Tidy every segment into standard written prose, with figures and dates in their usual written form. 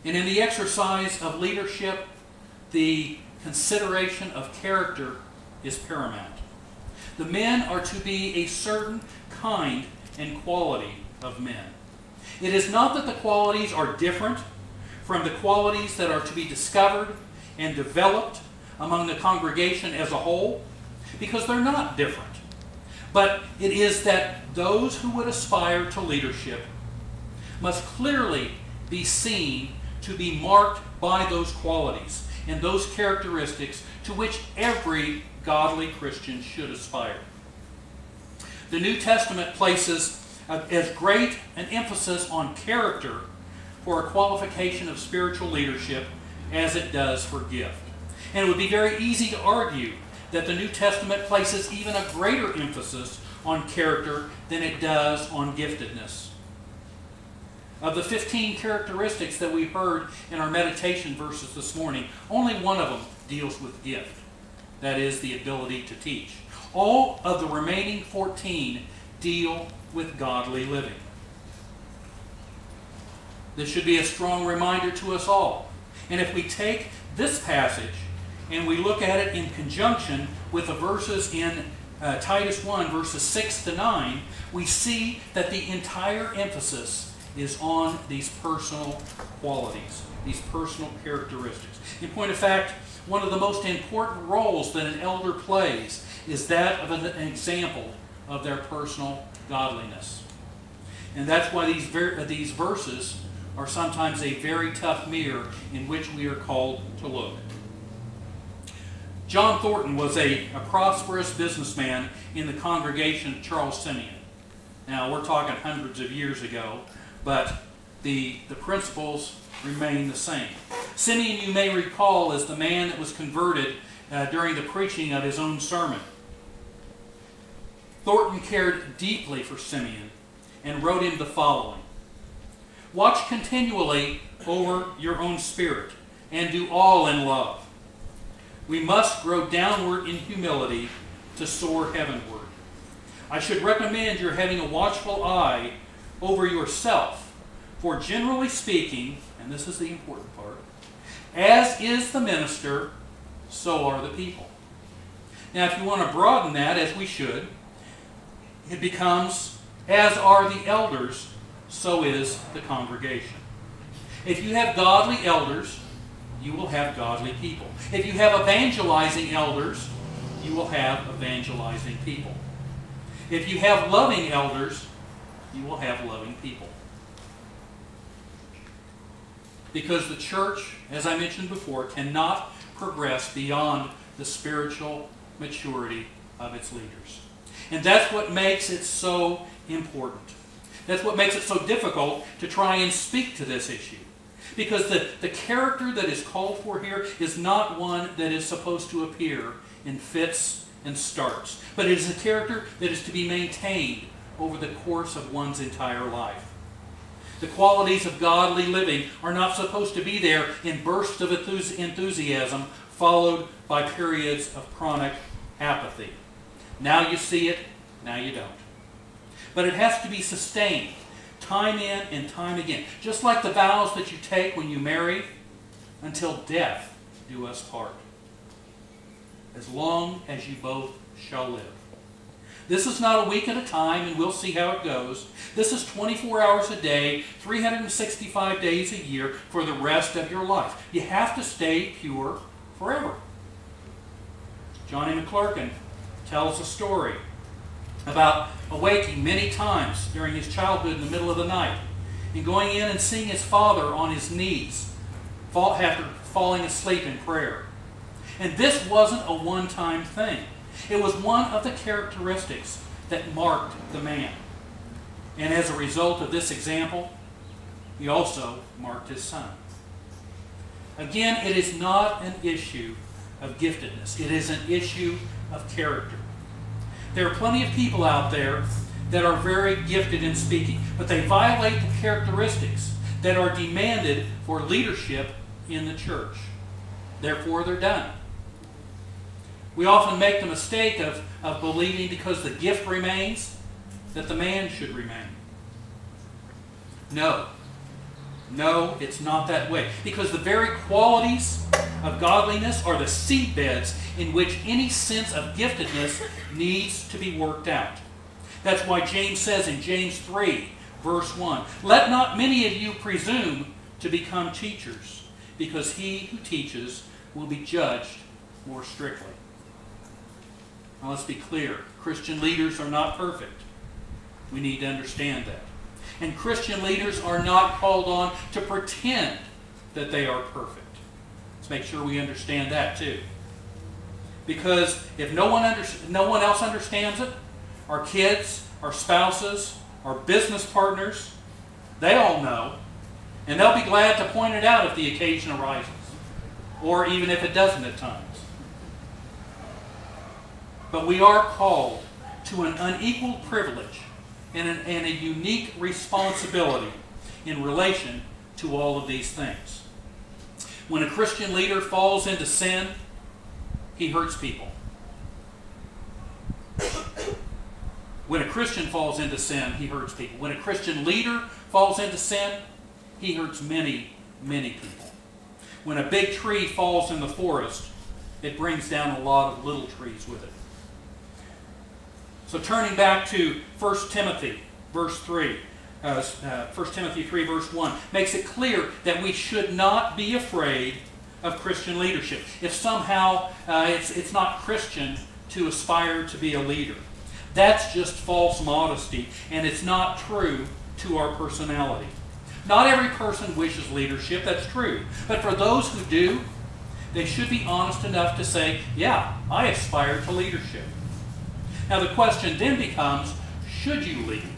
And in the exercise of leadership, the consideration of character is paramount. The men are to be a certain kind and quality of men. It is not that the qualities are different from the qualities that are to be discovered and developed among the congregation as a whole, because they're not different. But it is that those who would aspire to leadership must clearly be seen to be marked by those qualities and those characteristics to which every godly Christian should aspire. The New Testament places as great an emphasis on character for a qualification of spiritual leadership as it does for gift. And it would be very easy to argue that the New Testament places even a greater emphasis on character than it does on giftedness. Of the 15 characteristics that we heard in our meditation verses this morning, only one of them deals with gift. That is, the ability to teach. All of the remaining 14 deal with godly living. This should be a strong reminder to us all. And if we take this passage and we look at it in conjunction with the verses in Titus 1, verses 6 to 9, we see that the entire emphasis is on these personal qualities, these personal characteristics. In point of fact, one of the most important roles that an elder plays is that of an example of their personal godliness. And that's why these verses are sometimes a very tough mirror in which we are called to look. John Thornton was a prosperous businessman in the congregation of Charles Simeon. Now, we're talking hundreds of years ago, but the principles remain the same. Simeon, you may recall, is the man that was converted during the preaching of his own sermon. Thornton cared deeply for Simeon and wrote him the following: "Watch continually over your own spirit, and do all in love. We must grow downward in humility to soar heavenward. I should recommend your having a watchful eye over yourself, for generally speaking," and this is the important part, "as is the minister, so are the people." Now, if you want to broaden that, as we should, it becomes, "as are the elders, so is the congregation." If you have godly elders, you will have godly people. If you have evangelizing elders, you will have evangelizing people. If you have loving elders, you will have loving people. Because the church, as I mentioned before, cannot progress beyond the spiritual maturity of its leaders. And that's what makes it so important. That's what makes it so difficult to try and speak to this issue. Because the character that is called for here is not one that is supposed to appear in fits and starts, but it is a character that is to be maintained over the course of one's entire life. The qualities of godly living are not supposed to be there in bursts of enthusiasm followed by periods of chronic apathy. Now you see it, now you don't. But it has to be sustained, time in and time again. Just like the vows that you take when you marry, until death do us part. As long as you both shall live. This is not a week at a time, and we'll see how it goes. This is 24 hours a day, 365 days a year for the rest of your life. You have to stay pure forever. Johnny McClurkin tells a story about awaking many times during his childhood in the middle of the night and going in and seeing his father on his knees after falling asleep in prayer. And this wasn't a one-time thing. It was one of the characteristics that marked the man. And as a result of this example, he also marked his son. Again, it is not an issue of giftedness. It is an issue of character. There are plenty of people out there that are very gifted in speaking, but they violate the characteristics that are demanded for leadership in the church. Therefore, they're done. We often make the mistake of believing because the gift remains, that the man should remain. No. No, it's not that way. Because the very qualities of godliness are the seedbeds in which any sense of giftedness needs to be worked out. That's why James says in James 3, verse 1, "Let not many of you presume to become teachers, because he who teaches will be judged more strictly." Now let's be clear. Christian leaders are not perfect. We need to understand that. And Christian leaders are not called on to pretend that they are perfect. Let's make sure we understand that too. Because if no one else understands it, our kids, our spouses, our business partners, they all know. And they'll be glad to point it out if the occasion arises. Or even if it doesn't at times. But we are called to an unequaled privilege and a unique responsibility in relation to all of these things. When a Christian leader falls into sin, he hurts people. When a Christian falls into sin, he hurts people. When a Christian leader falls into sin, he hurts many, many people. When a big tree falls in the forest, it brings down a lot of little trees with it. So turning back to 1 Timothy, verse 3, 1 Timothy 3, verse 1, makes it clear that we should not be afraid of Christian leadership. If somehow it's not Christian to aspire to be a leader. That's just false modesty, and it's not true to our personality. Not every person wishes leadership, that's true. But for those who do, they should be honest enough to say, yeah, I aspire to leadership. Now the question then becomes, should you lead?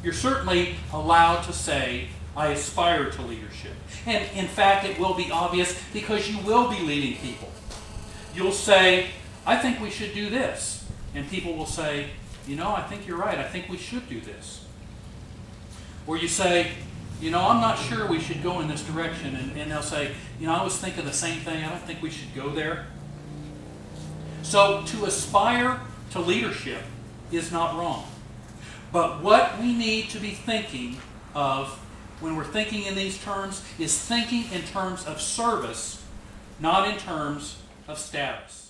You're certainly allowed to say, I aspire to leadership. And in fact, it will be obvious because you will be leading people. You'll say, I think we should do this. And people will say, you know, I think you're right. I think we should do this. Or you say, you know, I'm not sure we should go in this direction. And they'll say, you know, I was thinking the same thing. I don't think we should go there. So to aspire to leadership is not wrong. But what we need to be thinking of when we're thinking in these terms is thinking in terms of service, not in terms of status.